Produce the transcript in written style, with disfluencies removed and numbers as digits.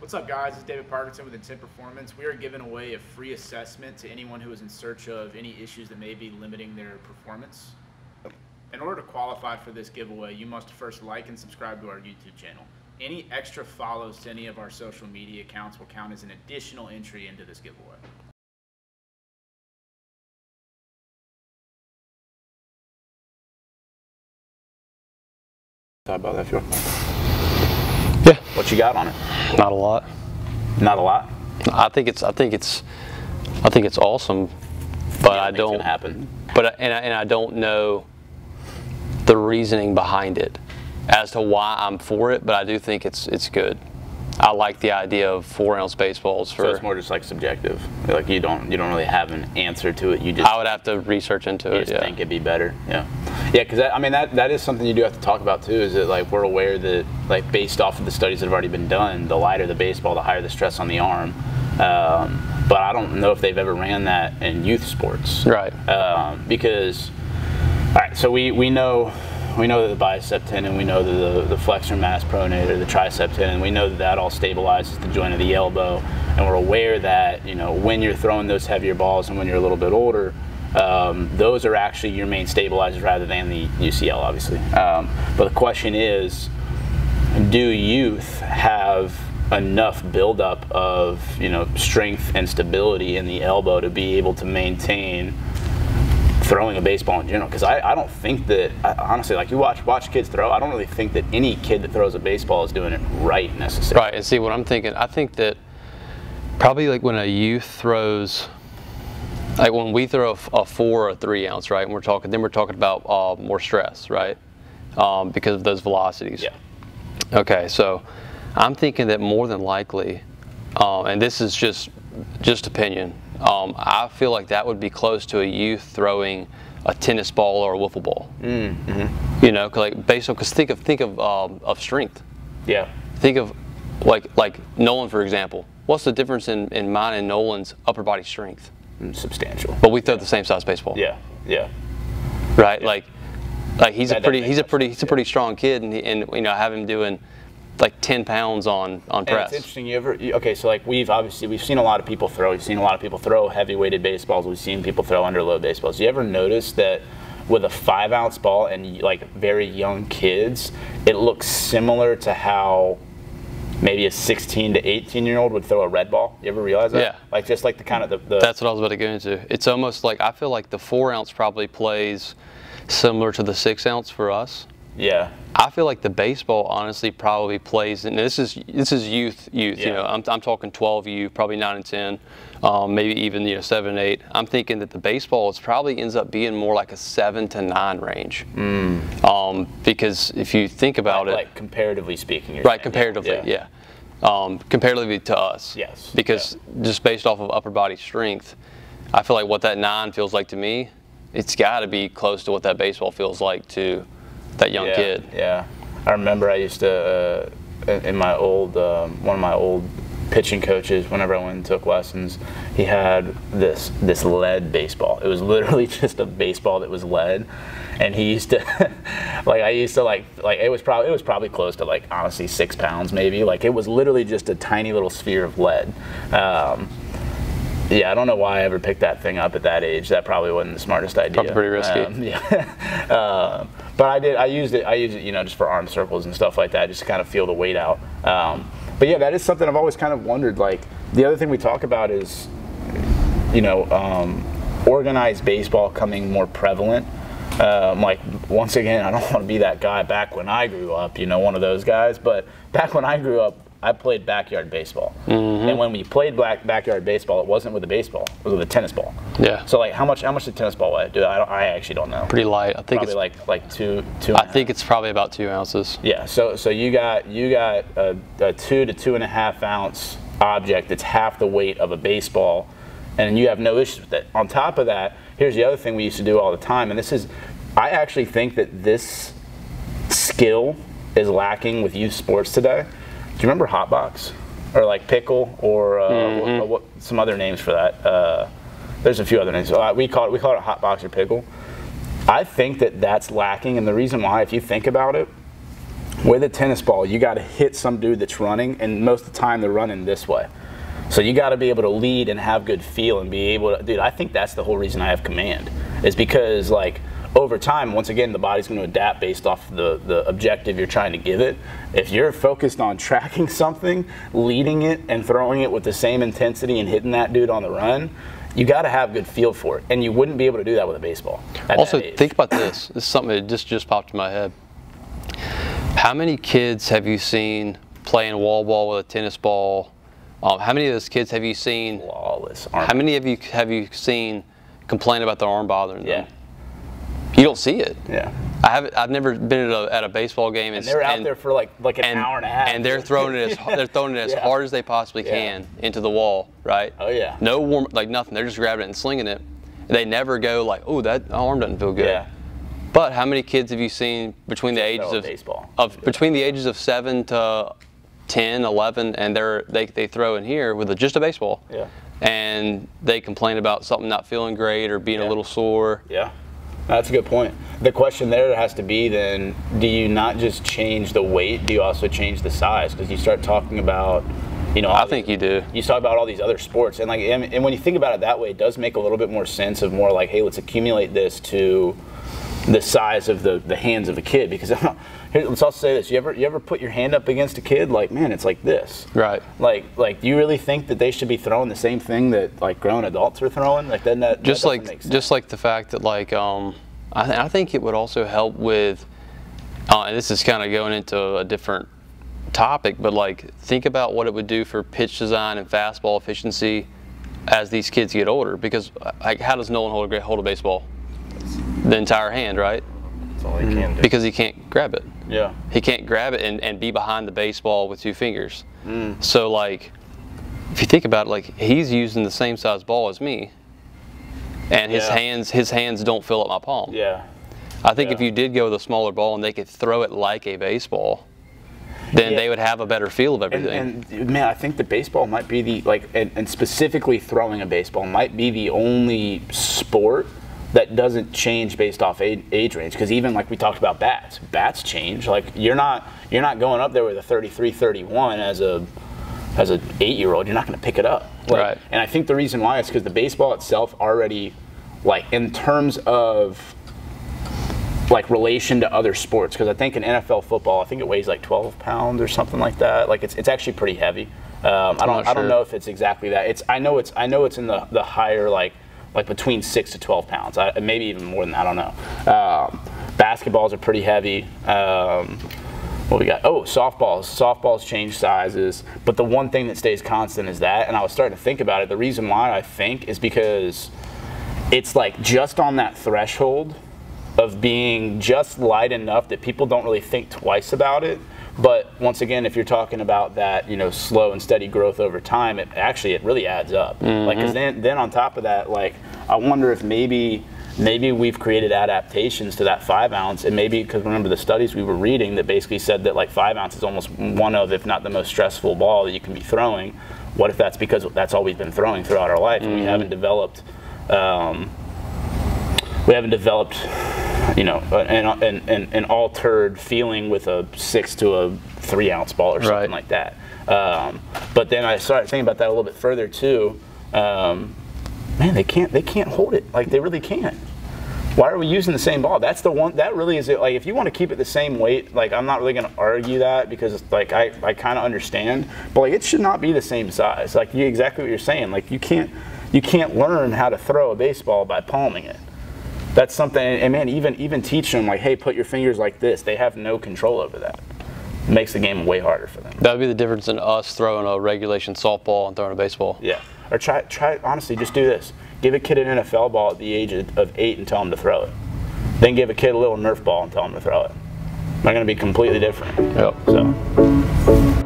What's up, guys? It's David Parkinson with Intent Performance. We are giving away a free assessment to anyone who is in search of any issues that may be limiting their performance. In order to qualify for this giveaway, you must first like and subscribe to our YouTube channel. Any extra follows to any of our social media accounts will count as an additional entry into this giveaway. Talk about that, Phil. Yeah. What you got on it? Not a lot. Not a lot. I think it's awesome, but I don't. It's gonna happen. But I don't know the reasoning behind it as to why I'm for it. But I do think it's good. I like the idea of 4-ounce baseballs. So it's more just like subjective. Like you don't really have an answer to it. You just. I would have to research into it. Just think it'd be better. Yeah. Yeah, because I mean that is something you do have to talk about too. Is that like we're aware that like based off of the studies that have already been done, the lighter the baseball, the higher the stress on the arm. But I don't know if they've ever ran that in youth sports. Right. Because, all right, so we know that the bicep tendon, we know that the flexor mass pronator, the tricep tendon, we know that all stabilizes the joint of the elbow, and we're aware that when you're throwing those heavier balls and when you're a little bit older, those are actually your main stabilizers rather than the UCL, obviously. But the question is, do youth have enough buildup of strength and stability in the elbow to be able to maintain throwing a baseball in general? Because I don't think that, honestly, like you watch kids throw, I don't really think that any kid that throws a baseball is doing it right necessarily. Right, and see what I'm thinking, I think that probably like when a youth throws, like when we throw a 4 or a 3-ounce, right, and we're talking about more stress, right, because of those velocities. Yeah. Okay, so I'm thinking that more than likely, and this is just opinion, I feel like that would be close to a youth throwing a tennis ball or a wiffle ball. Mm-hmm. Like because think of strength. Yeah. Think of like Nolan, for example. What's the difference in mine and Nolan's upper body strength? Substantial. But we throw the same size baseball. Yeah. Yeah. Right. Yeah. Like he's a pretty strong kid, and have him doing like 10 pounds on press. And it's interesting. Okay, so like we've seen a lot of people throw. We've seen a lot of people throw heavy-weighted baseballs. We've seen people throw underload baseballs. You ever notice that with a 5-ounce ball and like very young kids, it looks similar to how maybe a 16 to 18-year-old would throw a red ball? You ever realize that? Yeah. Like just like the kind of the. That's what I was about to get into. It's almost like I feel like the 4-ounce probably plays similar to the 6-ounce for us. Yeah. I feel like the baseball honestly probably plays, and this is youth. Yeah. I'm talking 12U, probably 9 and 10, maybe even 7 and 8. I'm thinking that the baseball probably ends up being more like a 7 to 9 range. Because if you think about it, like comparatively speaking, you're right? saying, Comparatively, yeah. Comparatively to us, yes. Because just based off of upper body strength, I feel like what that 9 feels like to me, it's got to be close to what that baseball feels like to that young kid. Yeah, I remember I used to in my old one of my old pitching coaches. Whenever I went and took lessons, he had this lead baseball. It was literally just a baseball that was lead, and he used to it was probably close to like honestly 6 pounds maybe. Like it was literally just a tiny little sphere of lead. Yeah, I don't know why I ever picked that thing up at that age. That probably wasn't the smartest idea. Probably pretty risky. Yeah. But I used it, just for arm circles and stuff like that, just to kind of feel the weight out. But yeah, that is something I've always kind of wondered. Like the other thing we talk about is, organized baseball coming more prevalent. Like once again, I don't want to be that guy back when I grew up, one of those guys. But back when I grew up, I played backyard baseball. Mm-hmm. And when we played backyard baseball, it wasn't with a baseball, it was with a tennis ball. Yeah. So like how much did tennis ball weigh? I actually don't know. Pretty light. I think probably it's like two. I think it's probably about 2 ounces. Yeah. So you got a 2 to 2.5 ounce object that's half the weight of a baseball, and you have no issues with it. On top of that, here's the other thing we used to do all the time, and this is, I actually think that this skill is lacking with youth sports today. Do you remember hot box or like pickle or some other names for that? There's a few other names. We call it hot box or pickle. I think that that's lacking, and the reason why, if you think about it, With a tennis ball, you got to hit some dude that's running, and most of the time they're running this way. So you got to be able to lead and have good feel and be able to, dude, I think that's the whole reason I have command, is because like over time, once again, the body's going to adapt based off the objective you're trying to give it. If you're focused on tracking something, leading it and throwing it with the same intensity and hitting that dude on the run, you got to have good feel for it. And you wouldn't be able to do that with a baseball. Also, think about this. This is something that just popped in my head. How many kids have you seen playing wall ball with a tennis ball? How many of those kids have you seen? Flawless. How many of you have you seen complain about their arm bothering them? Yeah. You don't see it. Yeah. I've never been at a baseball game and they're out there for like an hour and a half. And they're throwing it as hard as they possibly can into the wall, right? Oh yeah. No warm, like nothing. They're just grabbing it and slinging it. They never go like, oh, that arm doesn't feel good. Yeah. But how many kids have you seen between the ages between the ages of 7 to 10, 11, and they throw in here with just a baseball? Yeah. And they complain about something not feeling great or being a little sore. Yeah. That's a good point. The question there has to be then, do you not just change the weight, do you also change the size? Because you start talking about, you know, I think you do. You talk about all these other sports, and like, and when you think about it that way, it does make a little bit more sense of more like, hey, let's accumulate this to the size of the hands of a kid. Because here, let's also say this: you ever put your hand up against a kid, like, man, it's like this, right? Like, do you really think that they should be throwing the same thing that like grown adults are throwing? Like, then that just that make sense. Just like the fact that like I think it would also help with, and this is kind of going into a different topic, but like think about what it would do for pitch design and fastball efficiency as these kids get older. Because like, how does Nolan hold a baseball? The entire hand, right? That's all he can do. Because he can't grab it. Yeah. He can't grab it and be behind the baseball with 2 fingers. So like, if you think about it, like he's using the same size ball as me, and his hands don't fill up my palm. Yeah. I think if you did go with a smaller ball and they could throw it like a baseball, then they would have a better feel of everything. And man, I think the baseball might be the and specifically throwing a baseball might be the only sport that doesn't change based off age range. Because even like we talked about bats change. Like you're not going up there with a 33, 31 as an 8-year-old. You're not going to pick it up. Like, right. And I think the reason why is because the baseball itself already, like in terms of like relation to other sports, because I think in NFL football, I think it weighs like 12 pounds or something like that. Like it's actually pretty heavy. I don't know if it's exactly that. I know it's in the higher like between 6 to 12 pounds. Maybe even more than that. I don't know. Basketballs are pretty heavy. What we got? Oh, softballs. Softballs change sizes, but the one thing that stays constant is that. And I was starting to think about it. The reason why I think is because it's like just on that threshold of being just light enough that people don't really think twice about it. But once again, if you're talking about that, you know, slow and steady growth over time, it really adds up. Like, because then on top of that, like, I wonder if maybe we've created adaptations to that 5 ounce, and maybe because remember the studies we were reading that basically said that like 5 ounce is almost one of, if not the most stressful ball that you can be throwing. What if that's because that's all we've been throwing throughout our life, and we haven't developed, you know, an altered feeling with a 6 to a 3 ounce ball or something like that. But then I started thinking about that a little bit further too. Man, they can't hold it. Like they really can't. Why are we using the same ball? That's the one that really is it. Like if you want to keep it the same weight, like I'm not really going to argue that because like I kind of understand, but like it should not be the same size. Like exactly what you're saying. Like you can't learn how to throw a baseball by palming it. That's something, and man, even teaching them like, hey, put your fingers like this. They have no control over that. It makes the game way harder for them. That would be the difference in us throwing a regulation softball and throwing a baseball. Yeah. Or try honestly, just do this. Give a kid an NFL ball at the age of 8 and tell him to throw it. Then give a kid a little Nerf ball and tell him to throw it. They're going to be completely different. Yep. So.